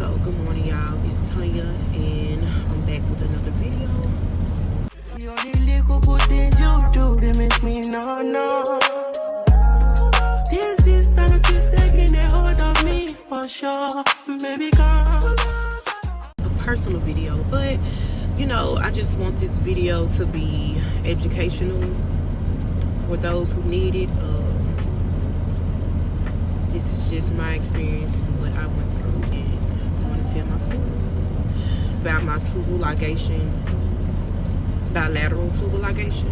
So good morning, y'all. It's Tanya and I'm back with another video. This distance is taking a hold of me for sure. Maybe a personal video, but you know, I just want this video to be educational for those who need it. This is just my experience and what I went through, and I want to tell my story about my tubal ligation, bilateral tubal ligation.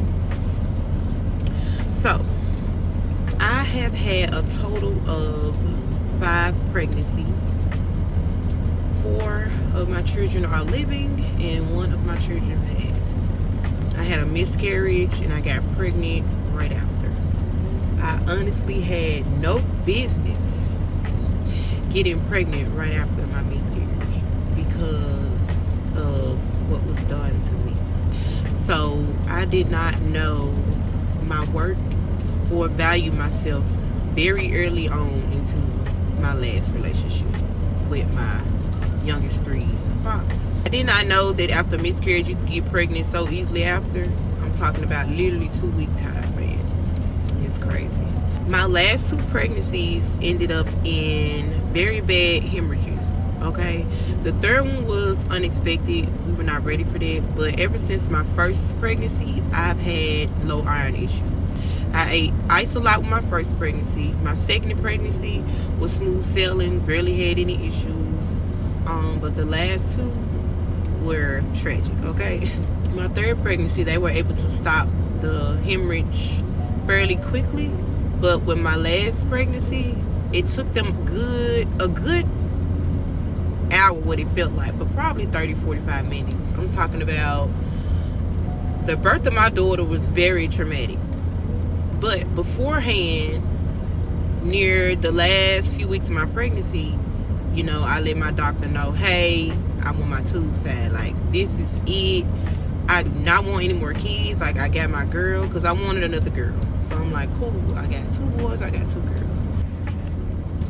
So, I have had a total of 5 pregnancies. 4 of my children are living, and 1 of my children passed. I had a miscarriage, and I got pregnant right after. I honestly had no business getting pregnant right after my miscarriage because of what was done to me. So I did not know my worth or value myself very early on into my last relationship with my youngest 3's father. I did not know that after miscarriage you could get pregnant so easily after. I'm talking about literally 2 weeks time span. It's crazy. My last 2 pregnancies ended up in very bad hemorrhages. Okay, the 3rd one was unexpected. We were not ready for that. But ever since my first pregnancy, I've had low iron issues. I ate ice a lot with my first pregnancy. My second pregnancy was smooth sailing, barely had any issues. But the last 2 were tragic. Okay, my 3rd pregnancy, they were able to stop the hemorrhage fairly quickly, but with my last pregnancy, it took them a good hour, what it felt like, but probably 30-45 minutes. I'm talking about the birth of my daughter was very traumatic, but beforehand, near the last few weeks of my pregnancy, you know, I let my doctor know, hey, I want my tube side, like this is it. I do not want any more kids. Like, I got my girl because I wanted another girl. So I'm like, cool, I got 2 boys, I got 2 girls.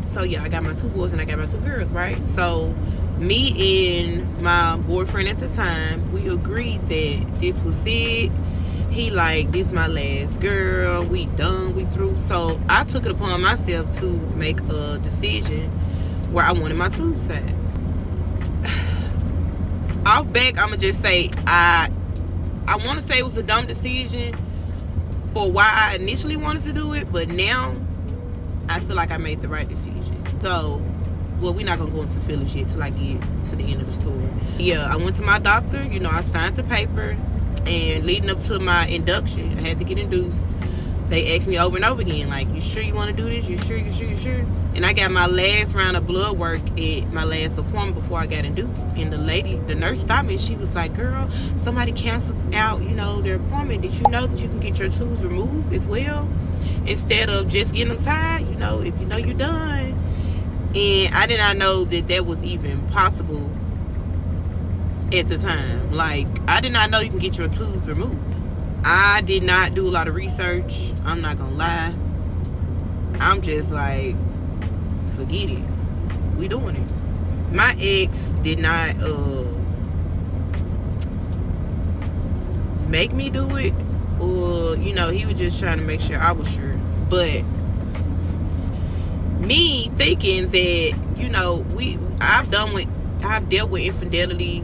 So yeah, I got my 2 boys and I got my 2 girls, right? So me and my boyfriend at the time, we agreed that this was it. He like, this my last girl, we done, we through. So I took it upon myself to make a decision where I wanted my tube side. Off back, I'ma just say I want to say it was a dumb decision for why I initially wanted to do it, but now I feel like I made the right decision. So, well, we're not going to go into feelings yet till I get to the end of the story. Yeah, I went to my doctor, you know, I signed the paper, and leading up to my induction, I had to get induced. They asked me over and over again, like, you sure you want to do this? You sure, you sure, you sure? And I got my last round of blood work at my last appointment before I got induced. And the nurse stopped me and she was like, girl, somebody canceled out, you know, their appointment. Did you know that you can get your tubes removed as well? Instead of just getting them tied, you know, if you know you're done. And I did not know that that was even possible at the time. Like, I did not know you can get your tubes removed. I did not do a lot of research. I'm not gonna lie. I'm just like, forget it. We doing it. My ex did not make me do it, or you know, he was just trying to make sure I was sure. But me thinking that, you know, I've dealt with infidelity,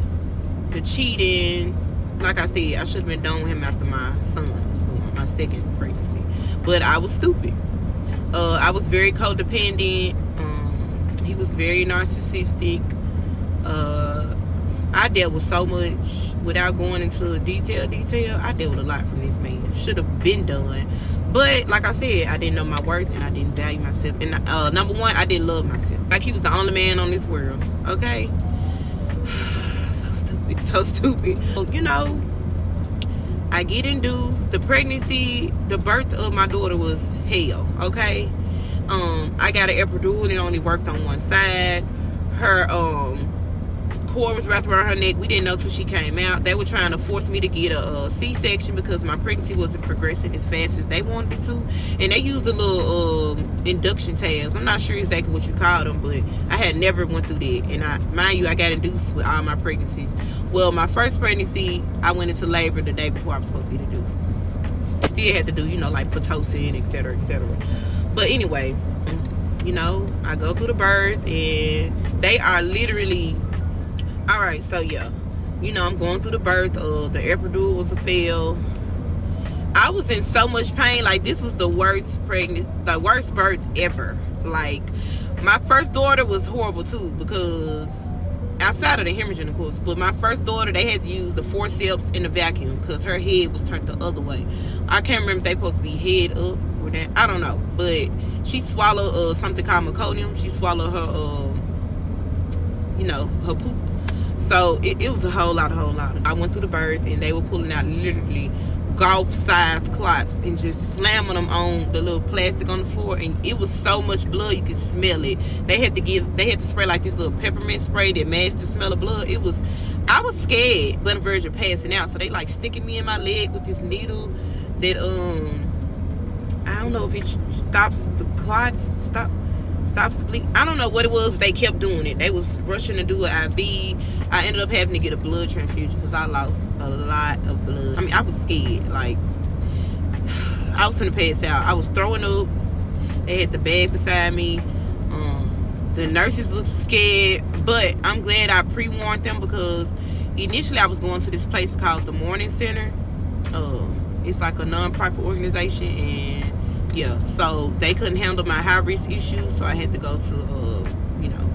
the cheating. Like I said, I should have been done with him after my son was born, my second pregnancy. But I was stupid. I was very codependent. He was very narcissistic. I dealt with so much without going into detail. I dealt with a lot from this man. Should have been done. But like I said, I didn't know my worth and I didn't value myself. And number 1, I didn't love myself. Like, he was the only man on this world. Okay? So stupid. So, you know, I get induced. The pregnancy, the birth of my daughter was hell. Okay, I got an epidural and it only worked on one side. Her cord was wrapped around her neck. We didn't know till she came out. They were trying to force me to get a C-section because my pregnancy wasn't progressing as fast as they wanted it to. And they used the little induction tabs. I'm not sure exactly what you call them, but I had never went through that. And mind you, I got induced with all my pregnancies. Well, my first pregnancy, I went into labor the day before I was supposed to get induced. I still had to do, like Pitocin, etc., etc. But anyway, I go through the birth, and they are literally, all right, so yeah, I'm going through the birth. The epidural was a fail. I was in so much pain. Like, this was the worst birth ever. Like, my first daughter was horrible too, because outside of the hemorrhaging, of course, but my first daughter, they had to use the forceps in the vacuum because her head was turned the other way. I can't remember if they supposed to be head up or that. I don't know, but she swallowed something called meconium. She swallowed her her poop. So it was a whole lot. I went through the birth, and they were pulling out literally golf-sized clots and just slamming them on the little plastic on the floor, and it was so much blood you could smell it. They had to spray like this little peppermint spray that masked the smell of blood. I was scared, but on the verge of passing out. So they like sticking me in my leg with this needle that I don't know if it stops the clots, stops the bleeding. I don't know what it was, but they kept doing it. They was rushing to do an IV. I ended up having to get a blood transfusion because I lost a lot of blood. I mean, I was scared. Like, I was gonna pass out. I was throwing up. They had the bag beside me. The nurses looked scared, but I'm glad I pre-warned them, because initially I was going to this place called the Morning Center. It's like a non-profit organization, and yeah, so they couldn't handle my high-risk issues, so I had to go to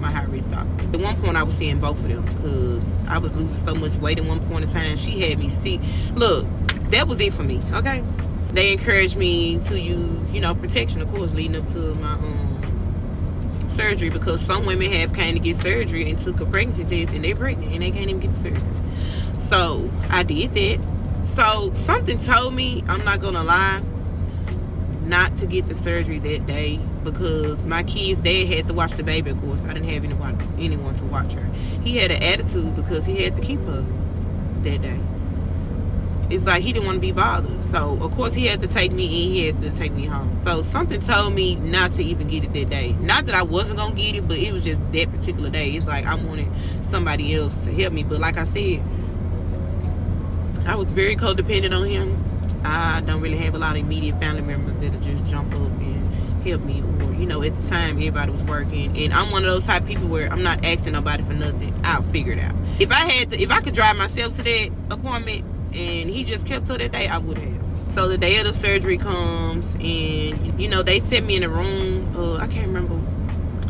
my high-risk doctor. At one point I was seeing both of them because I was losing so much weight at one point in time. She had me sick. Look, that was it for me, okay? They encouraged me to use protection, of course, leading up to my surgery, because some women have came to get surgery and took a pregnancy test and they're pregnant and they can't even get the surgery. So I did that. So something told me, I'm not gonna lie, not to get the surgery that day, because my kid's dad had to watch the baby. Of course, I didn't have anyone to watch her. He had an attitude because he had to keep her that day. It's like he didn't want to be bothered. So of course he had to take me in. He had to take me home. So something told me not to even get it that day. Not that I wasn't gonna get it, but it was just that particular day. It's like I wanted somebody else to help me. But like I said, I was very codependent on him. I don't really have a lot of immediate family members that'll just jump up and help me, or at the time everybody was working, and I'm one of those type of people where I'm not asking nobody for nothing. I'll figure it out. If I could drive myself to that appointment and he just kept her that day, I would have. So the day of the surgery comes, and they set me in a room. I can't remember.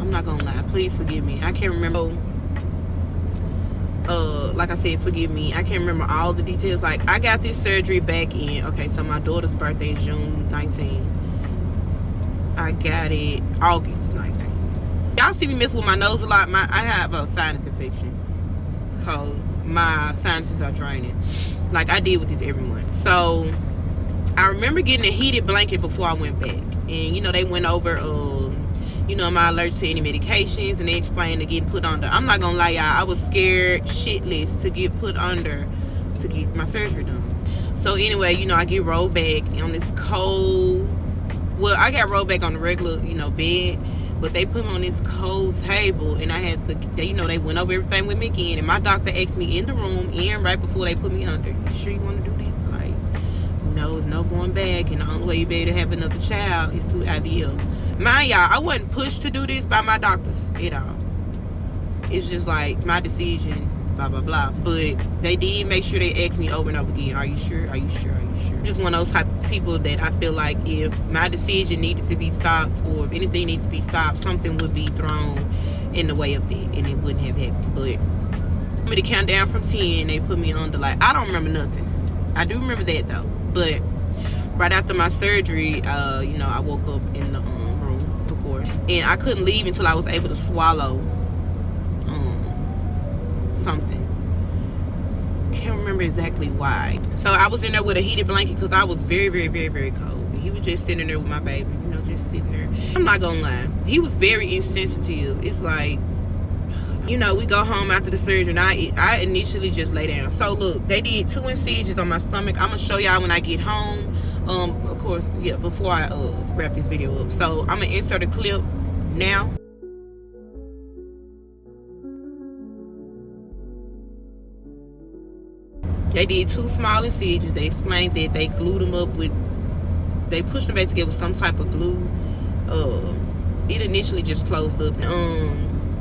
I'm not gonna lie, please forgive me, I can't remember. Like I said, forgive me, I can't remember all the details. Like, I got this surgery back in, okay, so my daughter's birthday is June 19. I got it August 19. Y'all see me mess with my nose a lot. I have a sinus infection. My sinuses are draining, like I deal with this every month. So I remember getting a heated blanket before I went back, and they went over my alerts to any medications, and they explained to get put under. I'm not gonna lie, y'all, I was scared shitless to get put under to get my surgery done. So anyway, I get rolled back on this cold, well, I got rolled back on the regular bed, but they put me on this cold table, and I had to, they went over everything with me again, and my doctor asked me in the room, right before they put me under, you sure you want to do this? Like, no, there's no going back, and the only way you be able to have another child is through IVF. Mind y'all, I wasn't pushed to do this by my doctors at all. It's just like my decision, blah, blah, blah. But they did make sure they asked me over and over again, are you sure? Are you sure? Are you sure? Just one of those type of people that I feel like if my decision needed to be stopped, or if anything needs to be stopped, something would be thrown in the way of that, and it wouldn't have happened. But I'm going to count down from 10, they put me on the light. I don't remember nothing. I do remember that though. But right after my surgery, I woke up in the room, of course, and I couldn't leave until I was able to swallow something. Can't remember exactly why. So I was in there with a heated blanket because I was very, very, very, very cold. And he was just sitting there with my baby, just sitting there. I'm not gonna lie, he was very insensitive. It's like, you know, we go home after the surgery, and I initially just lay down. So look, they did 2 incisions on my stomach. I'm gonna show y'all when I get home. Of course, yeah, before I wrap this video up. So I'm gonna insert a clip now. They did 2 small incisions. They explained that they glued them up with, they pushed them back together with some type of glue. It initially just closed up.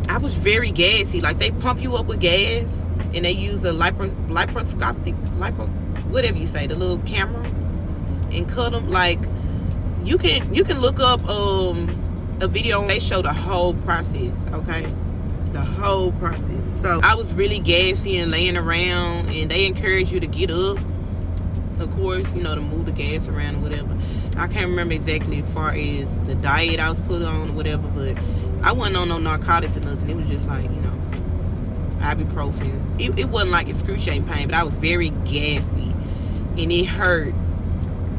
I was very gassy. Like, they pump you up with gas, and they use a laparoscopic, whatever you say, the little camera, and cut them. Like, you can look up a video, and they show the whole process, okay? The whole process. So I was really gassy and laying around, and they encourage you to get up, of course, you know, to move the gas around or whatever. I can't remember exactly as far as the diet I was put on or whatever, but I wasn't on no narcotics or nothing. It was just like, you know, ibuprofen. It wasn't like excruciating pain, but I was very gassy, and it hurt.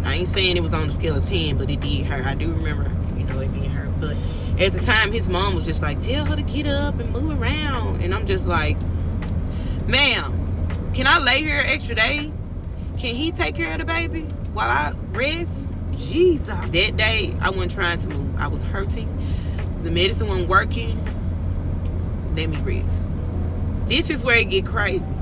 I ain't saying it was on the scale of 10, but it did hurt. I do remember, you know, it being hurt. But at the time, his mom was just like, tell her to get up and move around. And I'm just like, ma'am, can I lay here an extra day? Can he take care of the baby while I rest? Jesus. That day, I wasn't trying to move. I was hurting. The medicine wasn't working. Let me rest. This is where it get crazy.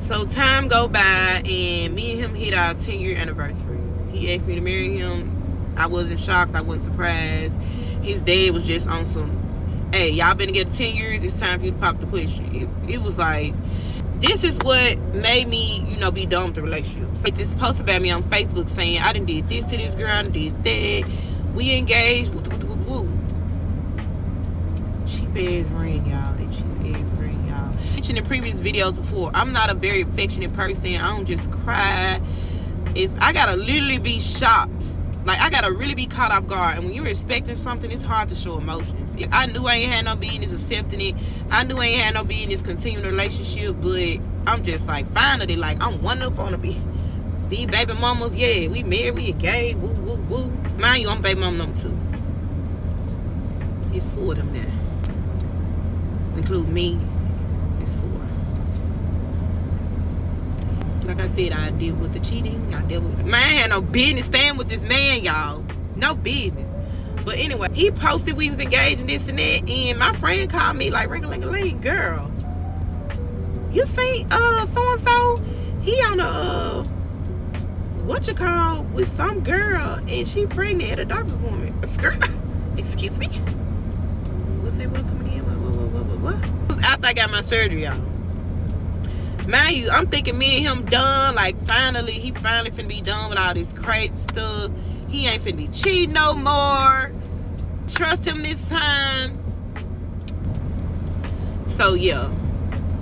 So time go by, and me and him hit our 10-year anniversary. He asked me to marry him. I wasn't shocked. I wasn't surprised. His dad was just on some, hey, y'all been together 10 years. It's time for you to pop the question. It was like, this is what made me, you know, be done with the relationship. So this post about me on Facebook saying, I done did this to this girl, I done did that. We engaged. Woo. Cheap ass ring, y'all. That cheap ass ring, y'all. I mentioned in previous videos before, I'm not a very affectionate person. I don't just cry. If I gotta literally be shocked, like, I gotta really be caught off guard. And when you're expecting something, it's hard to show emotions. I knew I ain't had no business accepting it. I knew I ain't had no business continuing the relationship. But I'm just like, finally, like, I'm one up on these baby mamas. Yeah, we married, we engaged, woo, woo, woo. Mind you, I'm baby mama number 2. It's 4 of them now. Include me, it's 4. Like I said, I deal with the cheating. I deal with, man, I had no business staying with this man, y'all. No business. But anyway, he posted we was engaged and this and that, and my friend called me like, ring-a-ling-a-ling, girl, you seen so-and-so? He on a whatchamacallit with some girl, and she pregnant at a doctor's appointment. Excuse me? What's that word? Come again? What? It was after I got my surgery, y'all. Mind you, I'm thinking me and him done. Like, finally, he finally finna be done with all this crazy stuff. He ain't finna be cheating no more. Trust him this time. So, yeah.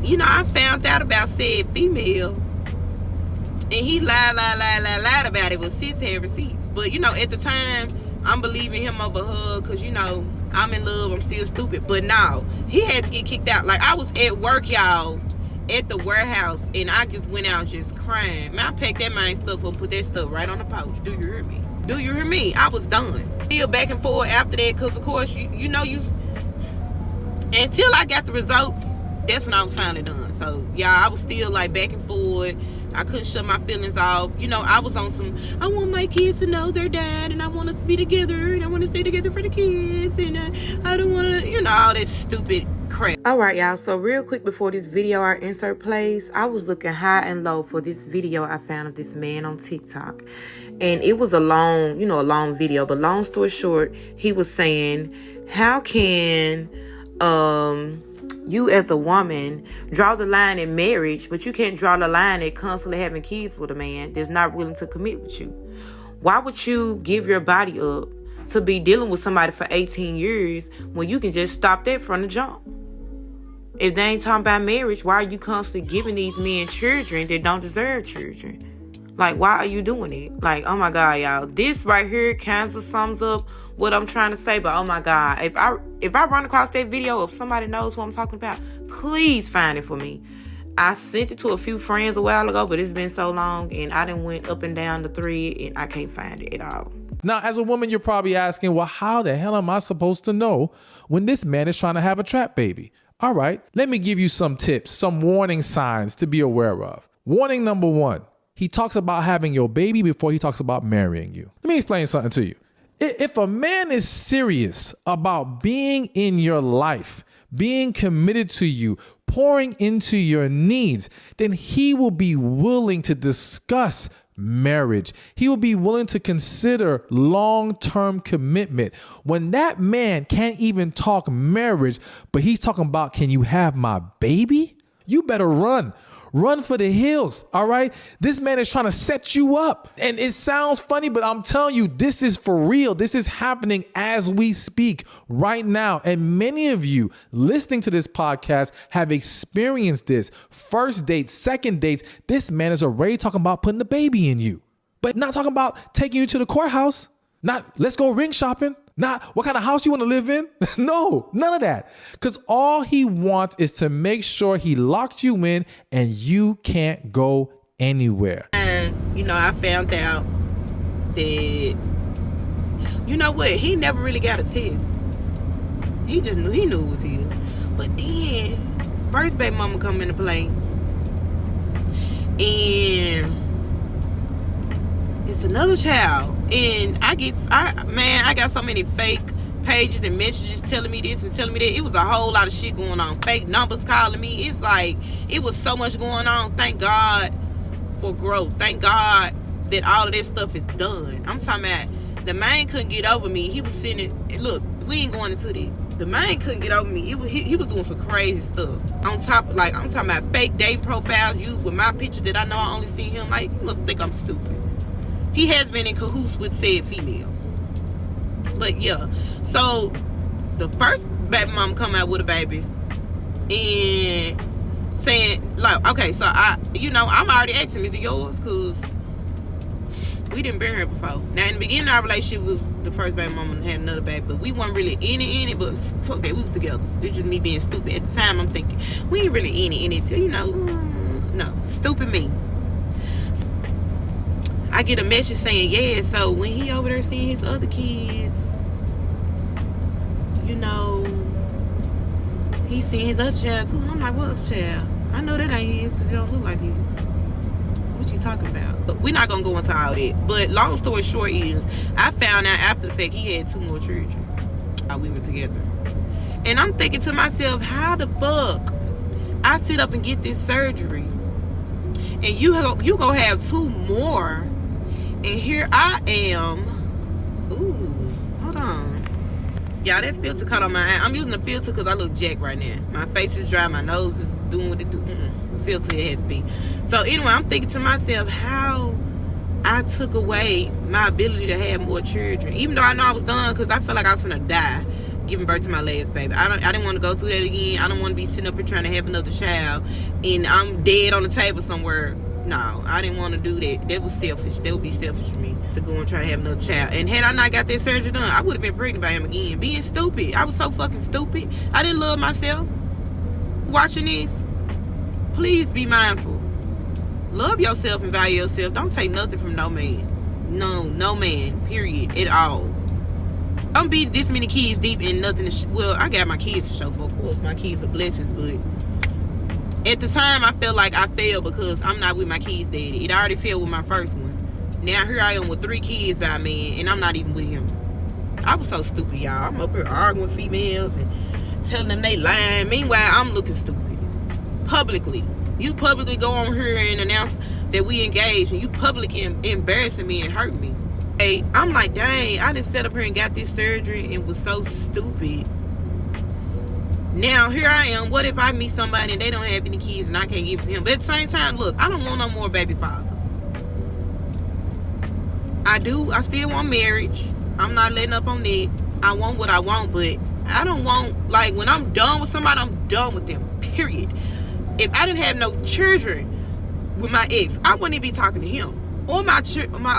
You know, I found out about said female. And he lied about it with sis had receipts. But, you know, at the time, I'm believing him over her. Because, you know, I'm in love. I'm still stupid. But no, he had to get kicked out. Like, I was at work, y'all, at the warehouse, and I just went out just crying. Man, I packed that man stuff up, put that stuff right on the pouch. Do you hear me? Do you hear me? I was done. Still back and forth after that, because of course, you know, until I got the results, that's when I was finally done. So yeah, I was still like back and forth. I couldn't shut my feelings off. You know, I was on some, I want my kids to know their dad, and I want us to be together, and I want to stay together for the kids, and I don't want to, you know, all that stupid crap. All right, y'all. So real quick before this video our insert plays, I was looking high and low for this video I found of this man on TikTok. And it was a long, you know, a long video. But long story short, he was saying, how can you as a woman draw the line in marriage, but you can't draw the line at constantly having kids with a man that's not willing to commit with you? Why would you give your body up to be dealing with somebody for 18 years when you can just stop that from the jump? If they ain't talking about marriage, why are you constantly giving these men children that don't deserve children? Like, why are you doing it? Like, oh my God, y'all. This right here kind of sums up what I'm trying to say. But oh my God, if I run across that video, if somebody knows who I'm talking about, please find it for me. I sent it to a few friends a while ago, but it's been so long, and I done went up and down the thread, and I can't find it at all. Now, as a woman, you're probably asking, well, how the hell am I supposed to know when this man is trying to have a trap baby? All right, let me give you some tips, some warning signs to be aware of. Warning number 1, he talks about having your baby before he talks about marrying you. Let me explain something to you. If a man is serious about being in your life, being committed to you, pouring into your needs, then he will be willing to discuss marriage. He will be willing to consider long-term commitment. When that man can't even talk marriage, but he's talking about, can you have my baby? You better run. Run for the hills, all right? This man is trying to set you up. And it sounds funny, but I'm telling you, this is for real. This is happening as we speak right now. And many of you listening to this podcast have experienced this. First dates, second dates, this man is already talking about putting the baby in you, but not talking about taking you to the courthouse. Not let's go ring shopping. Not what kind of house you want to live in. No, none of that. Because all he wants is to make sure he locks you in and you can't go anywhere. And, I found out that, you know what? He never really got a test. He just knew it was his. But then, first baby mama come into play. And it's another child. And I got so many fake pages and messages telling me this and telling me that. It was a whole lot of shit going on. Fake numbers calling me. It's like, it was so much going on. Thank God for growth. Thank God that all of this stuff is done. I'm talking about, the man couldn't get over me. He was sitting, look, we ain't going into it. The man couldn't get over me. He was doing some crazy stuff. On top, like, I'm talking about fake date profiles used with my picture that I know I only see him. Like, you must think I'm stupid. He has been in cahoots with said female. But yeah, so the first baby mama come out with a baby and saying, like, okay, so I'm already asking, is it yours? Because we didn't bury her before. Now, in the beginning of our relationship, was the first baby mama had another baby, but we weren't really in it, but fuck that, we was together. It's just me being stupid. At the time, I'm thinking, we ain't really in it, so, no, stupid me. I get a message saying, yeah, so when he over there seeing his other kids, he seeing his other child too. And I'm like, what other child? I know that ain't his, because it don't look like his. What you talking about? But we're not going to go into all that. But long story short is, I found out after the fact he had 2 more children while we were together. And I'm thinking to myself, how the fuck I sit up and get this surgery, and you go have 2 more, and here I am. Ooh, hold on. Y'all, that filter caught on my eye. I'm using the filter because I look jacked right now. My face is dry. My nose is doing what it do. Filter it had to be. So anyway, I'm thinking to myself how I took away my ability to have more children. Even though I know I was done, because I felt like I was finna die giving birth to my last baby. I didn't want to go through that again. I don't want to be sitting up here trying to have another child and I'm dead on the table somewhere. No, I didn't want to do that. That was selfish. That would be selfish for me to go and try to have another child. And had I not got that surgery done, I would have been pregnant by him again. Being stupid. I was so fucking stupid. I didn't love myself. Watching this, please be mindful. Love yourself and value yourself. Don't take nothing from no man. No man, period, at all. Don't be this many kids deep in nothing. Well, I got my kids to show for, of course. My kids are blessings, but at the time, I felt like I failed because I'm not with my kids' daddy. It already failed with my first one. Now here I am with 3 kids by a man, and I'm not even with him. I was so stupid, y'all. I'm up here arguing with females and telling them they lying. Meanwhile, I'm looking stupid. Publicly. You publicly go on here and announce that we engaged, and you publicly embarrassing me and hurt me. Hey, I'm like, dang, I just sat up here and got this surgery and was so stupid. Now, here I am. What if I meet somebody and they don't have any kids and I can't give it to him? But at the same time, look, I don't want no more baby fathers. I still want marriage. I'm not letting up on that. I want what I want, but I don't want, like, when I'm done with somebody, I'm done with them, period. If I didn't have no children with my ex, I wouldn't even be talking to him. Or my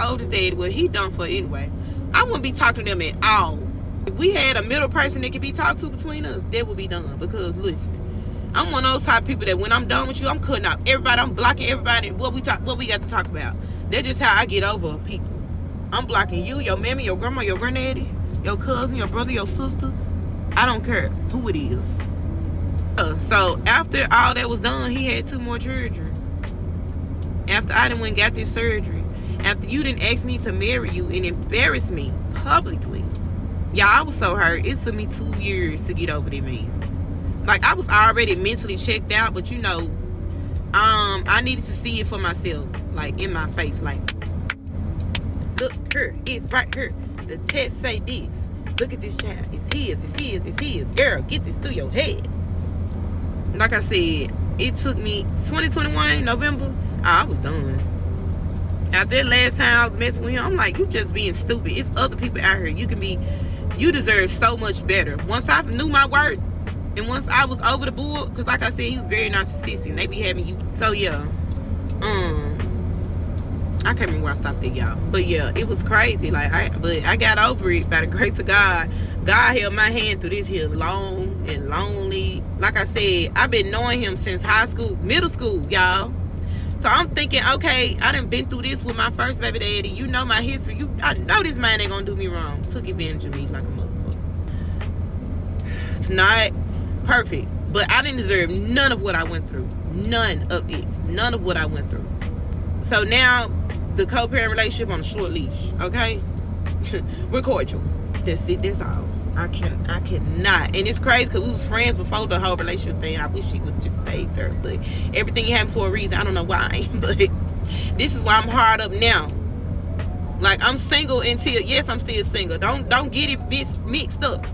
oldest dad, well, he done for it anyway. I wouldn't be talking to them at all. If we had a middle person that could be talked to between us, that would be done. Because listen, I'm one of those type of people that when I'm done with you, I'm cutting out everybody. I'm blocking everybody. What we got to talk about. That's just how I get over people. I'm blocking you, your mammy, your grandma, your granddaddy, your cousin, your brother, your sister. I don't care who it is. So after all that was done, he had 2 more children. After I done went and got this surgery, after you didn't ask me to marry you and embarrass me publicly, y'all, I was so hurt. It took me 2 years to get over that man. Like, I was already mentally checked out, but you know, I needed to see it for myself, like in my face, like, look here, it's right here. The test say this. Look at this child. It's his, it's his, it's his. Girl, get this through your head. Like I said, it took me 2021 November. I was done. After that last time I was messing with him, I'm like, you just being stupid. It's other people out here. You deserve so much better. Once I knew my worth, and once I was over the board, because like I said, he was very narcissistic, and they be having you. So yeah, I can't remember where I stopped at, y'all. But yeah, it was crazy. Like, I got over it by the grace of God. God held my hand through this here long and lonely. Like I said, I've been knowing him since high school, middle school, y'all. So I'm thinking, okay, I done been through this with my first baby daddy. You know my history. I know this man ain't gonna do me wrong. Took advantage of me like a motherfucker. It's not perfect, but I didn't deserve none of what I went through. None of it. None of what I went through. So now, the co-parent relationship on a short leash, okay? We're cordial. That's it. That's all. I cannot. And it's crazy because we was friends before the whole relationship thing. I wish she would just stayed there. But everything happened for a reason. I don't know why. But this is why I'm hard up now. Like, I'm single until, yes, I'm still single. Don't get it mixed up.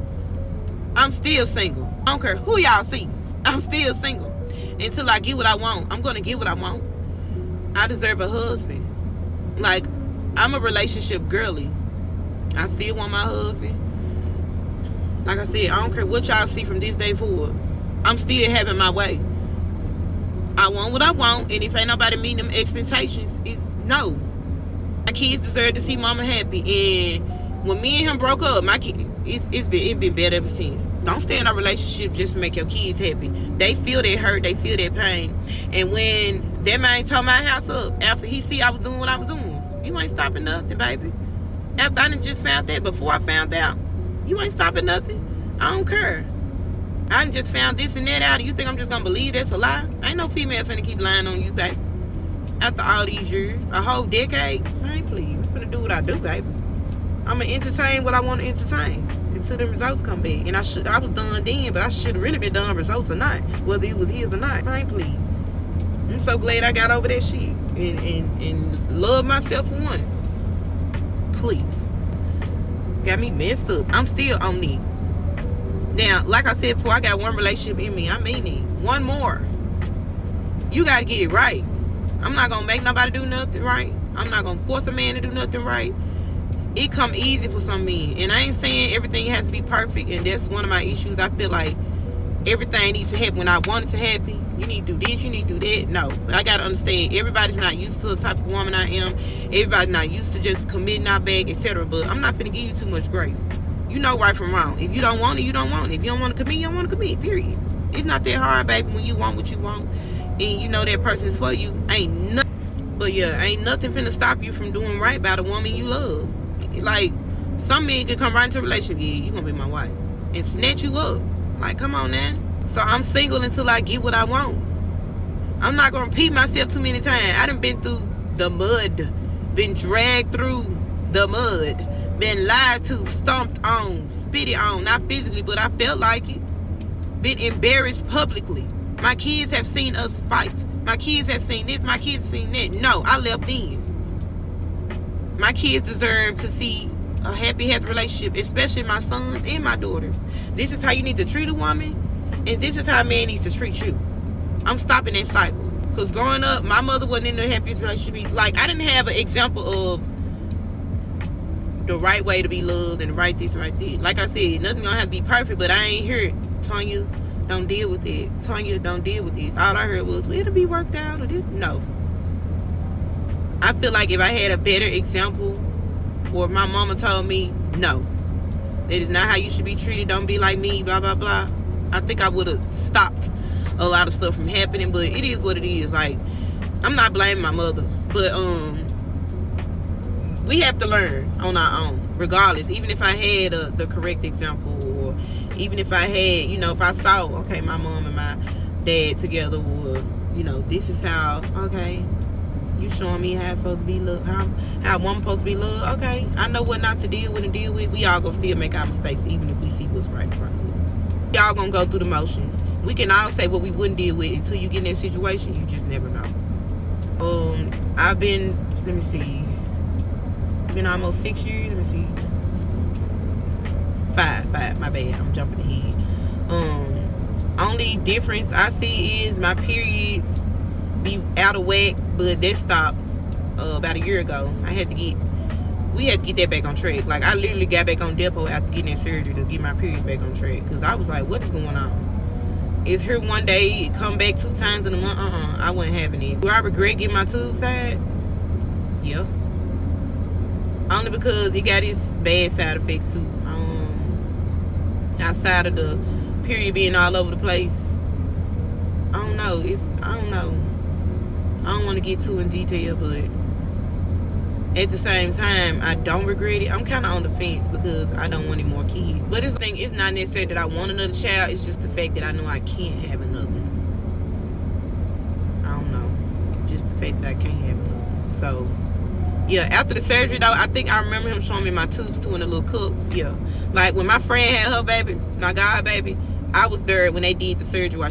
I'm still single. I don't care who y'all see. I'm still single. Until I get what I want. I'm going to get what I want. I deserve a husband. Like, I'm a relationship girly. I still want my husband. Like I said, I don't care what y'all see from this day forward. I'm still having my way. I want what I want, and if ain't nobody meeting them expectations, it's no. My kids deserve to see mama happy. And when me and him broke up, my kid, it's been better ever since. Don't stay in a relationship just to make your kids happy. They feel that hurt, they feel that pain. And when that man tore my house up after he see I was doing what I was doing, you ain't stopping nothing, baby. After I done just found that, before I found out, you ain't stopping nothing. I don't care. I done just found this and that out, and you think I'm just gonna believe that's a lie? Ain't no female finna keep lying on you, baby. After all these years, a whole decade, I ain't please. I'm finna do what I do, baby. I'm gonna entertain what I want to entertain until the results come back. And I was done then, but I should have really been done results or not, whether it was his or not. I ain't please. I'm so glad I got over that shit and love myself for one. Please. Got me messed up. I'm still on it. Now, like I said before, I got one relationship in me. I mean it. One more. You got to get it right. I'm not going to make nobody do nothing right. I'm not going to force a man to do nothing right. It come easy for some men. And I ain't saying everything has to be perfect. And that's one of my issues. I feel like everything needs to happen when I want it to happen. You need to do this, you need to do that. No. But I got to understand, everybody's not used to the type of woman I am. Everybody's not used to just committing our bag, etc. But I'm not finna give you too much grace. You know right from wrong. If you don't want it, you don't want it. If you don't want to commit, you don't want to commit, period. It's not that hard, baby, when you want what you want. And you know that person's for you. Ain't nothing. But yeah, ain't nothing finna stop you from doing right by the woman you love. Like, some men can come right into a relationship. Yeah, you gonna be my wife. And snatch you up. Like, come on now. So I'm single until I get what I want. I'm not gonna repeat myself too many times. I done been through the mud. Been dragged through the mud. Been lied to, stomped on, spitted on. Not physically, but I felt like it. Been embarrassed publicly. My kids have seen us fight. My kids have seen this. My kids have seen that. No, I left in. My kids deserve to see a happy, healthy relationship, especially my sons and my daughters. This is how you need to treat a woman, and this is how a man needs to treat you. I'm stopping that cycle. Because growing up, my mother wasn't in the happiest relationship. Like, I didn't have an example of the right way to be loved and the right this and right that. Like I said, nothing gonna have to be perfect, but I ain't heard, Tanya, don't deal with it. Tanya, don't deal with this. All I heard was, well, it'll be worked out or this. No. I feel like if I had a better example, or my mama told me, no, that is not how you should be treated, don't be like me, blah, blah, blah, I think I would have stopped a lot of stuff from happening. But it is what it is. Like, I'm not blaming my mother, but we have to learn on our own, regardless. Even if I had the correct example, or Even if I had, you know, if I saw, okay, my mom and my dad together, or, you know, this is how, okay, you showing me how it's supposed to be loved, how a woman supposed to be loved. Okay, I know what not to deal with and deal with. We all gonna still make our mistakes, even if we see what's right in front of us. We all gonna go through the motions. We can all say what we wouldn't deal with until you get in that situation. You just never know. I've been, let me see, it's been almost 6 years. Let me see, five. My bad. I'm jumping ahead. Only difference I see is my periods be out of whack, but that stopped about a year ago. We had to get that back on track. Like, I literally got back on depot after getting that surgery to get my periods back on track, because I was like, what is going on? It's here one day, it come back 2 times in a month. I wasn't having it. Do I regret getting my tubes tied? Yeah. Only because it got its bad side effects too. Outside of the period being all over the place, I don't know. I don't want to get too in detail, but at the same time, I don't regret it. I'm kind of on the fence because I don't want any more kids. But it's not necessarily that I want another child. It's just the fact that I know I can't have another one. I don't know. It's just the fact that I can't have another one. So, yeah, after the surgery, though, I think I remember him showing me my tubes too in a little cup. Yeah. Like, when my friend had her baby, my god baby, I was there when they did the surgery while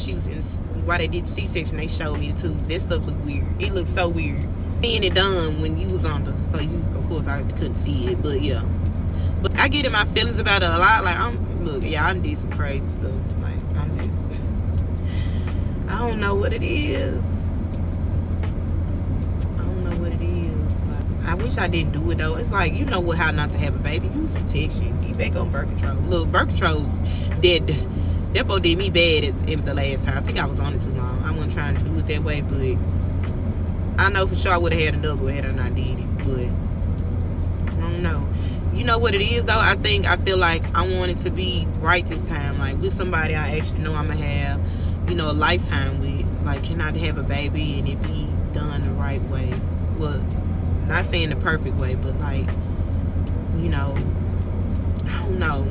they did the C-section. They showed me the tubes. That stuff looked weird. It looked so weird. Seeing it done when you was under, so of course I couldn't see it, but yeah. But I get in my feelings about it a lot. Like, I done did some crazy stuff. Like, I don't know what it is. I wish I didn't do it though. It's like, you know how not to have a baby. Use protection. Get back on birth control. Look, birth control's dead. Depo did me bad at the last time. I think I was on it too long. I wasn't trying to do it that way, but I know for sure I would have had another one had I not did it. But I don't know. You know what it is though? I feel like I want it to be right this time. Like, with somebody I actually know I'm gonna have, you know, a lifetime with. Like, can I have a baby and it be done the right way? Well, not saying the perfect way, but like, you know, I don't know.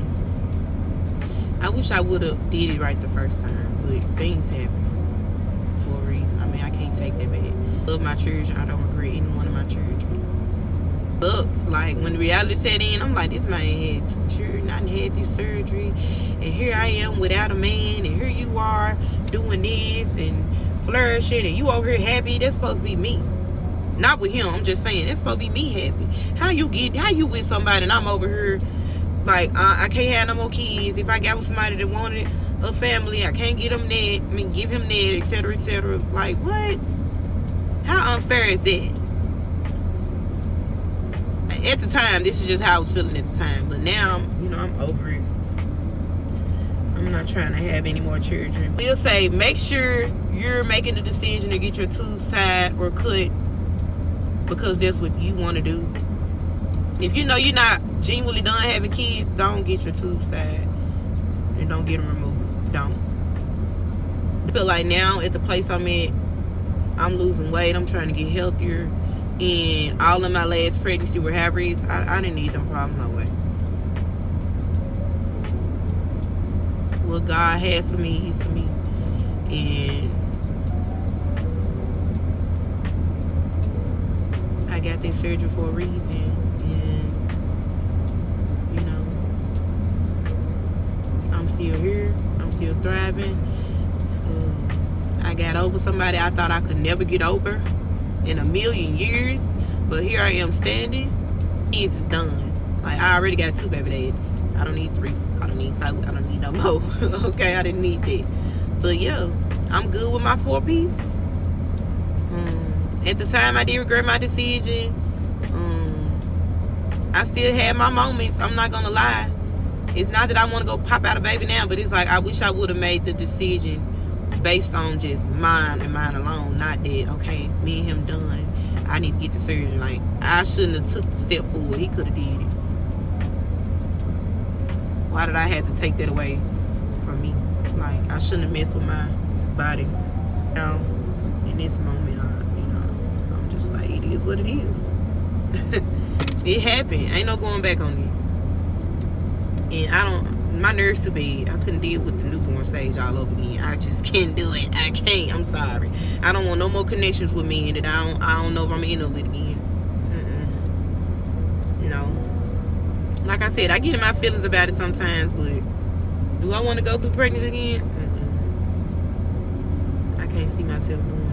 I wish I would have did it right the first time, but things happen for a reason. I mean, I can't take that back. Love my children. I don't regret any one of my children. Looks like when reality set in, I'm like, this man had 2 children. I had this surgery, and here I am without a man, and here you are doing this and flourishing, and you over here happy. That's supposed to be me. Not with him. I'm just saying, it's supposed to be me happy. How you with somebody and I'm over here like, I can't have no more kids. If I got with somebody that wanted a family, I can't get him that. I mean, give him that, etc., etc. Like, what? How unfair is that? At the time, this is just how I was feeling at the time. But now, I'm over it. I'm not trying to have any more children. We'll say, make sure you're making the decision to get your tubes tied or cut, because that's what you want to do. If you know you're not genuinely done having kids, don't get your tubes tied and don't get them removed. Don't. I feel like now at the place I'm at, I'm losing weight. I'm trying to get healthier. And all of my last pregnancy were hybrids. I didn't need them problems no way. What God has for me is for me. And I got that surgery for a reason, and I'm still here. I'm still thriving. I got over somebody I thought I could never get over in a million years, but here I am standing. Kids is done. Like, I already got 2 baby daddies. I don't need 3. I don't need 5. I don't need no more. Okay, I didn't need that. But yeah, I'm good with my 4-piece. At the time, I did regret my decision. I still had my moments. I'm not gonna lie. It's not that I want to go pop out a baby now, but it's like, I wish I would have made the decision based on just mine and mine alone. Not that, okay, me and him done, I need to get the surgery. Like, I shouldn't have took the step forward. He could have did it. Why did I have to take that away from me? Like, I shouldn't have messed with my body. Now, in this moment, I'm just like, it is what it is. It happened. Ain't no going back on it. And My nerves too bad. I couldn't deal with the newborn stage all over again. I just can't do it. I can't. I'm sorry. I don't want no more connections with men that I don't know if I'm into it again. No. Like I said, I get in my feelings about it sometimes, but do I want to go through pregnancy again? I can't see myself doing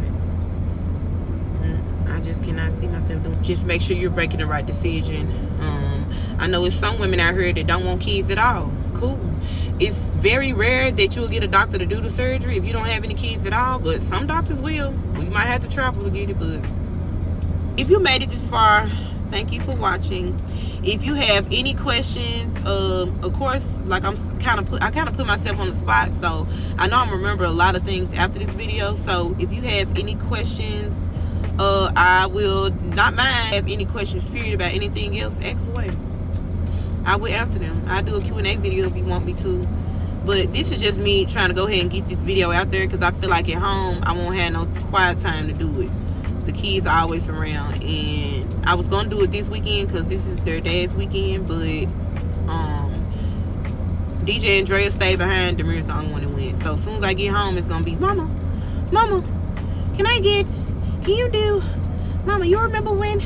it. I just cannot see myself doing it. Just make sure you're making the right decision. I know it's some women out here that don't want kids at all. Cool. It's very rare that you'll get a doctor to do the surgery if you don't have any kids at all, but some doctors will. We might have to travel to get it, but if you made it this far, thank you for watching. If you have any questions, of course, like I kind of put myself on the spot, so I know I'm gonna remember a lot of things after this video. So if you have any questions, I will not mind. Have any questions period about anything else, ask away. I will answer them. I'll do a Q&A video if you want me to. But this is just me trying to go ahead and get this video out there, because I feel like at home I won't have no quiet time to do it. The kids are always around, and I was gonna do it this weekend because this is their dad's weekend, but DJ and Drea stayed behind. Demir's the only one that went. So as soon as I get home, it's gonna be, Mama, can you do, Mama, you remember when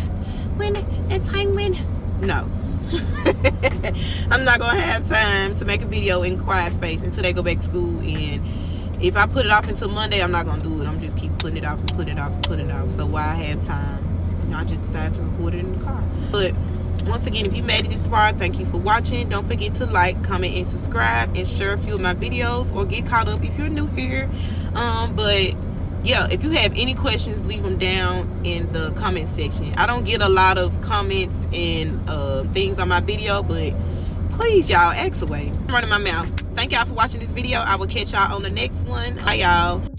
that time when? No. I'm not gonna have time to make a video in quiet space until they go back to school, and if I put it off until Monday, I'm not gonna do it. I'm just keep putting it off and putting it off and putting it off. So while I have time, I just decided to record it in the car. But once again, if you made it this far, thank you for watching. Don't forget to like, comment, and subscribe, and share a few of my videos, or get caught up if you're new here. But yeah, if you have any questions, leave them down in the comment section. I don't get a lot of comments and things on my video, but please, y'all, ask away. I'm running my mouth. Thank y'all for watching this video. I will catch y'all on the next one. Bye, y'all.